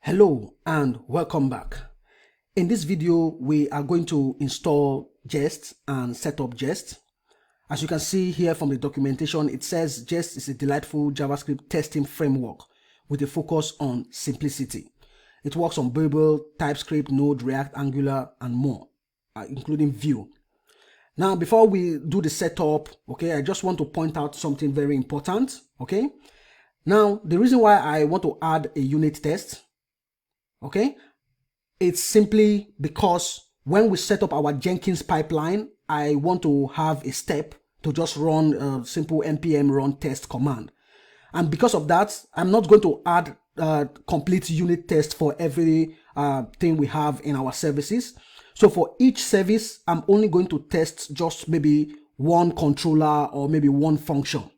Hello and welcome back. In this video, we are going to install Jest and set up Jest. As you can see here from the documentation, it says Jest is a delightful JavaScript testing framework with a focus on simplicity. It works on Babel, TypeScript, Node, React, Angular, and more, including Vue. Now, before we do the setup, I just want to point out something very important, Now, the reason why I want to add a unit test, it's simply because when we set up our Jenkins pipeline, I want to have a step to just run a simple npm run test command. And because of that, I'm not going to add complete unit test for every thing we have in our services. So for each service, I'm only going to test just maybe one controller or maybe one function.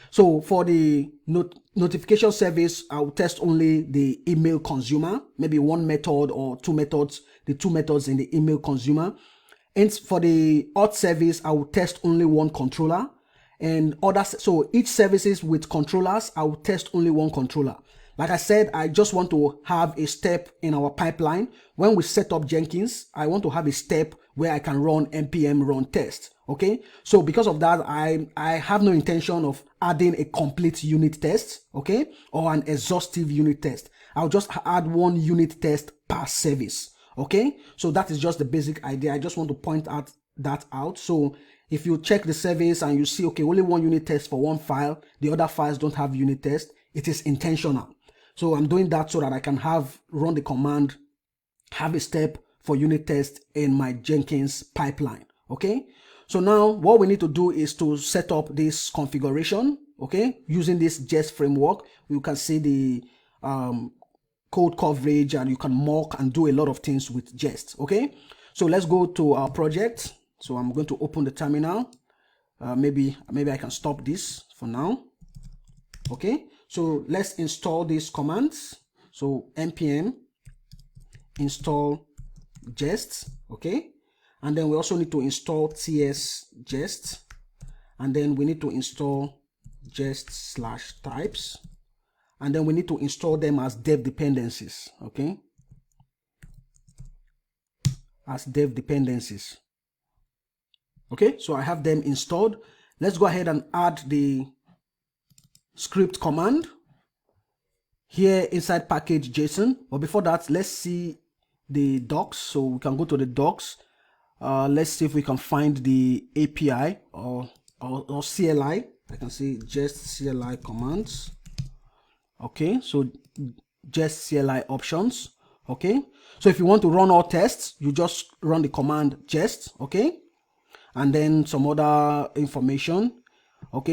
So for the notification service, I'll test only the email consumer, maybe one method or two methods, the two methods in the email consumer. And for the auth service, I will test only one controller, and others. So each services with controllers, I will test only one controller. Like I said, I just want to have a step in our pipeline. When we set up Jenkins, I want to have a step where I can run npm run test. So because of that, I have no intention of adding a complete unit test, or an exhaustive unit test. I'll just add one unit test per service. So that is just the basic idea. I just want to point that out. So if you check the service and you see, only one unit test for one file, the other files don't have unit test, it is intentional. So I'm doing that so that I can run the command, have a step for unit test in my Jenkins pipeline. So now what we need to do is to set up this configuration, using this Jest framework. You can see the code coverage, and you can mock and do a lot of things with Jest. So let's go to our project. So I'm going to open the terminal. Maybe I can stop this for now. So let's install these commands. So npm install Jest, and then we also need to install jest, and then we need to install jest/types, and then we need to install them as dev dependencies, as dev dependencies. So I have them installed. Let's go ahead and add the script command here inside package JSON. But before that, let's see the docs. So we can go to the docs. Let's see if we can find the API or CLI. I can see just CLI commands. So just CLI options. So if you want to run all tests, you just run the command jest, and then some other information.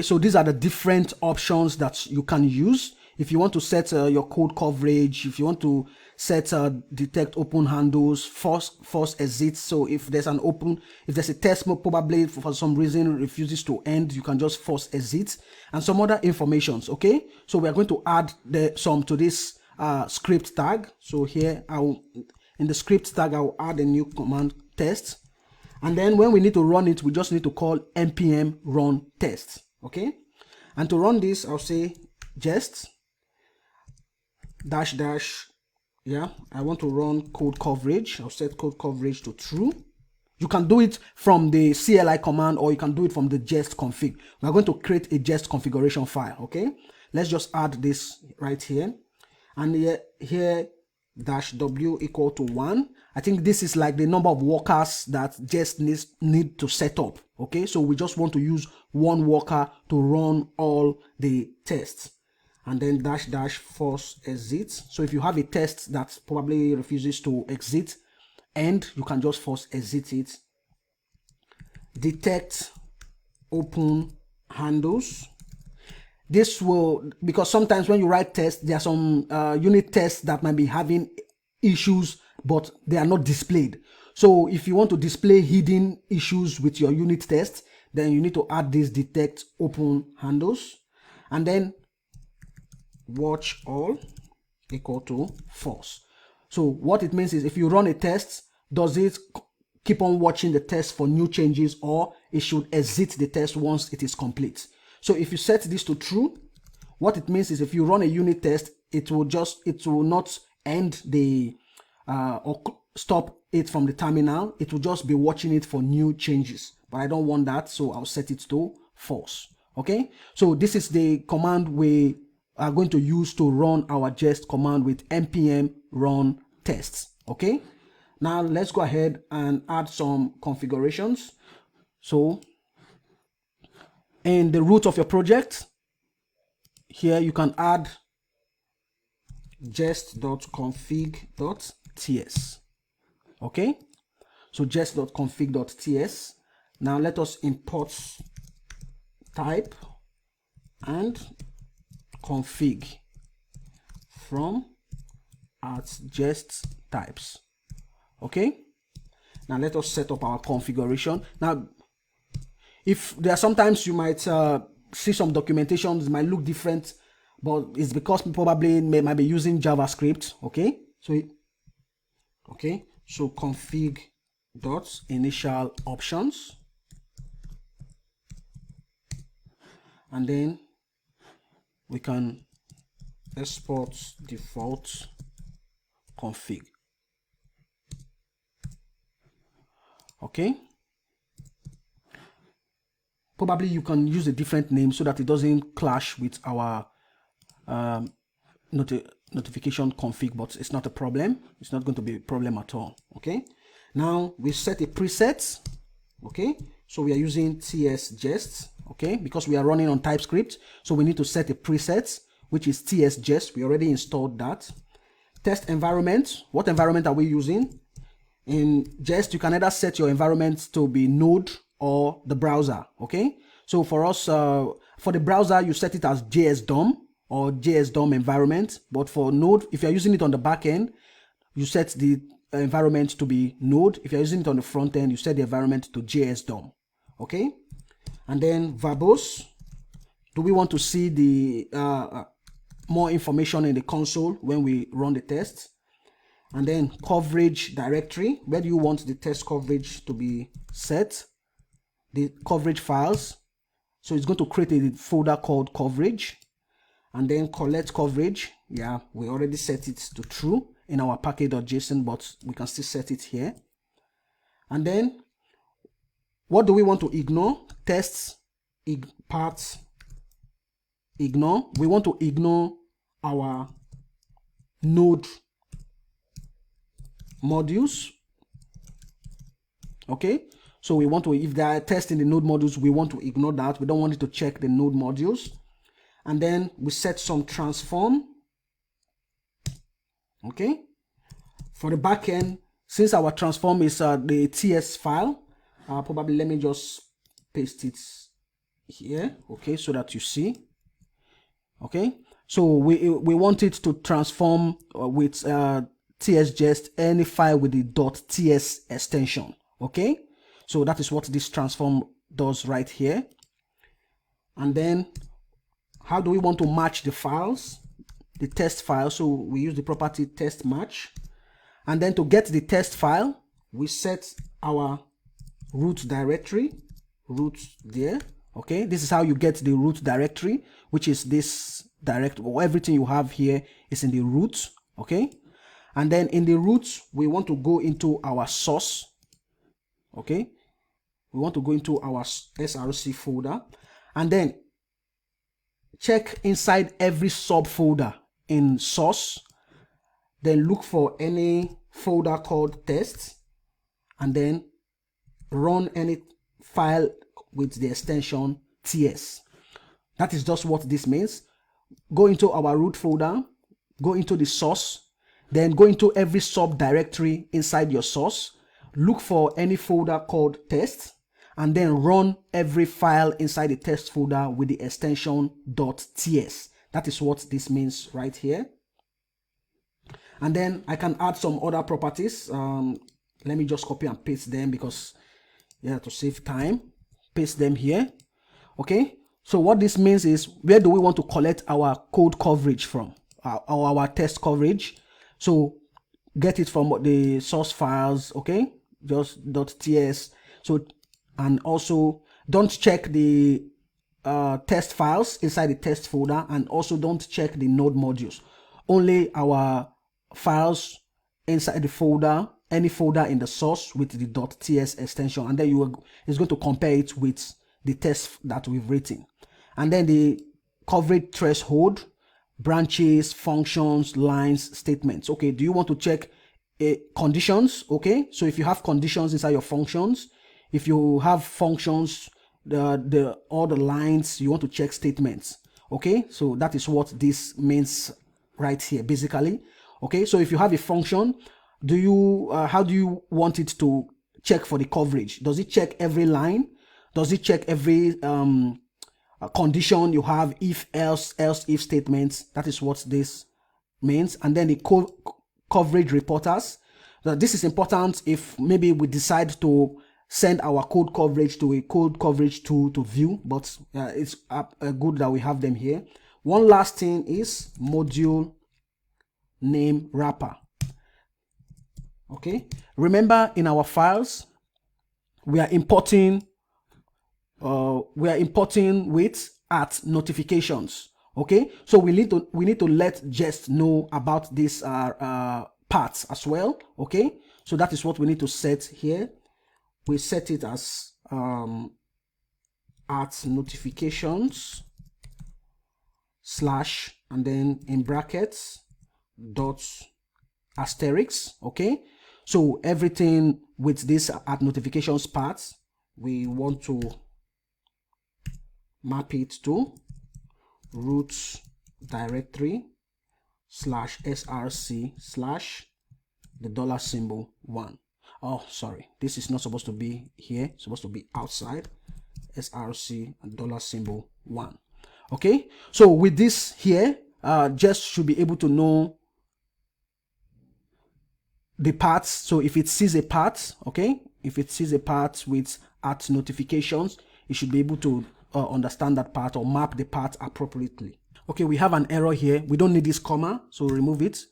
So these are the different options that you can use. If you want to set your code coverage, if you want to set detect open handles, force exit. So if there's a test mode, probably for some reason refuses to end, you can just force exit, and some other informations. So we are going to add some to this script tag. So here in the script tag, I will add a new command test. And then when we need to run it, we just need to call npm run test. And to run this, I'll say jest -- I want to run code coverage. I'll set code coverage to true. You can do it from the CLI command, or you can do it from the jest config. We're going to create a jest configuration file. Let's just add this right here, and here -w equal to 1. I think this is like the number of workers that Jest need to set up. So we just want to use one worker to run all the tests, and then -- force exit. So if you have a test that probably refuses to exit, and you can just force exit it. Detect open handles. This will, because sometimes when you write tests, there are some unit tests that might be having issues, but they are not displayed. So if you want to display hidden issues with your unit test, then you need to add this detect open handles, and then watch all equal to false. So what it means is, if you run a test, does it keep on watching the test for new changes, or it should exit the test once it is complete? So if you set this to true, what it means is if you run a unit test, it will not end the or stop it from the terminal. It will just be watching it for new changes, but I don't want that, so I'll set it to false. Okay, so this is the command we are going to use to run our jest command with npm run tests. Okay, now let's go ahead and add some configurations. So in the root of your project here, you can add jest.config.ts. okay, so jest.config.ts. now let us import type and config from @jest types. Okay, now let us set up our configuration. Now if there are sometimes you might see some documentations, it might look different, but it's because people probably might be using JavaScript. Okay, so config dot initial options, and then we can export default config. Okay, probably you can use a different name so that it doesn't clash with our notification config, but it's not a problem. It's not going to be a problem at all. Okay, now we set a preset. Okay, so we are using ts jest. Okay, because we are running on TypeScript, so we need to set a preset, which is ts jest. We already installed that. Test environment. What environment are we using? In Jest, you can either set your environment to be Node or the browser. Okay, so for us, for the browser, you set it as JS-DOM or JS-DOM environment, but for Node, if you're using it on the back end, you set the environment to be Node. If you're using it on the front end, you set the environment to JS-DOM. Okay, and then verbose. Do we want to see the more information in the console when we run the test? And then coverage directory. Where do you want the test coverage to be set? The coverage files. So it's going to create a folder called coverage. And then collect coverage. Yeah, we already set it to true in our package.json, but we can still set it here. And then what do we want to ignore? Tests, parts, ignore. We want to ignore our node modules. Okay, so we want to, if there are tests in the node modules, we want to ignore that. We don't want it to check the node modules. And then we set some transform. Okay, for the backend, since our transform is the TS file, probably let me just paste it here. Okay, so that you see. Okay, so we want it to transform with tsjest any file with the .ts extension. Okay, so that is what this transform does right here. And then how do we want to match the files, the test file? So we use the property test match, and then to get the test file, we set our root directory, root there. Okay, this is how you get the root directory, which is this direct, or everything you have here is in the root. Okay, and then in the root, we want to go into our source. Okay, we want to go into our src folder, and then check inside every subfolder in source, then look for any folder called test, and then run any file with the extension ts. That is just what this means. Go into our root folder, go into the source, then go into every subdirectory inside your source, look for any folder called test, and then run every file inside the test folder with the extension .ts. That is what this means right here. And then I can add some other properties. Let me just copy and paste them because to save time. Paste them here. Okay, so what this means is, where do we want to collect our code coverage from, our test coverage? So get it from the source files. Okay, just .ts. So, and also don't check the test files inside the test folder, and also don't check the node modules. Only our files inside the folder, any folder in the source with the .ts extension, and then it's going to compare it with the test that we've written. And then the coverage threshold, branches, functions, lines, statements. Okay, do you want to check conditions? Okay, so if you have conditions inside your functions, if you have functions, all the lines, you want to check statements. Okay, so that is what this means right here basically. Okay, so if you have a function, how do you want it to check for the coverage? Does it check every line? Does it check every condition you have, if, else if statements? That is what this means. And then the coverage reporters. This is important if maybe we decide to send our code coverage to a code coverage tool to view, but it's good that we have them here. One last thing is module name wrapper. Okay, remember in our files we are importing with @notifications. Okay, so we need to let jest know about these parts as well. Okay, so that is what we need to set here. We set it as @notifications / and then in brackets .**. Okay, so everything with this @notifications parts, we want to map it to root directory /src / the $1. Oh, sorry, this is not supposed to be here, it's supposed to be outside src and $1. Okay, so with this here, just should be able to know the parts. So if it sees a part, okay, if it sees a part with @notifications, it should be able to understand that part or map the part appropriately. Okay, we have an error here. We don't need this comma, so remove it.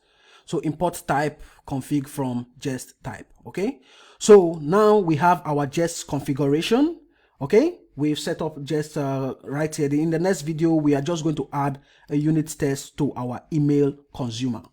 So import type config from jest type. Okay, so now we have our jest configuration. Okay, we've set up jest right here. In the next video, we are just going to add a unit test to our email consumer.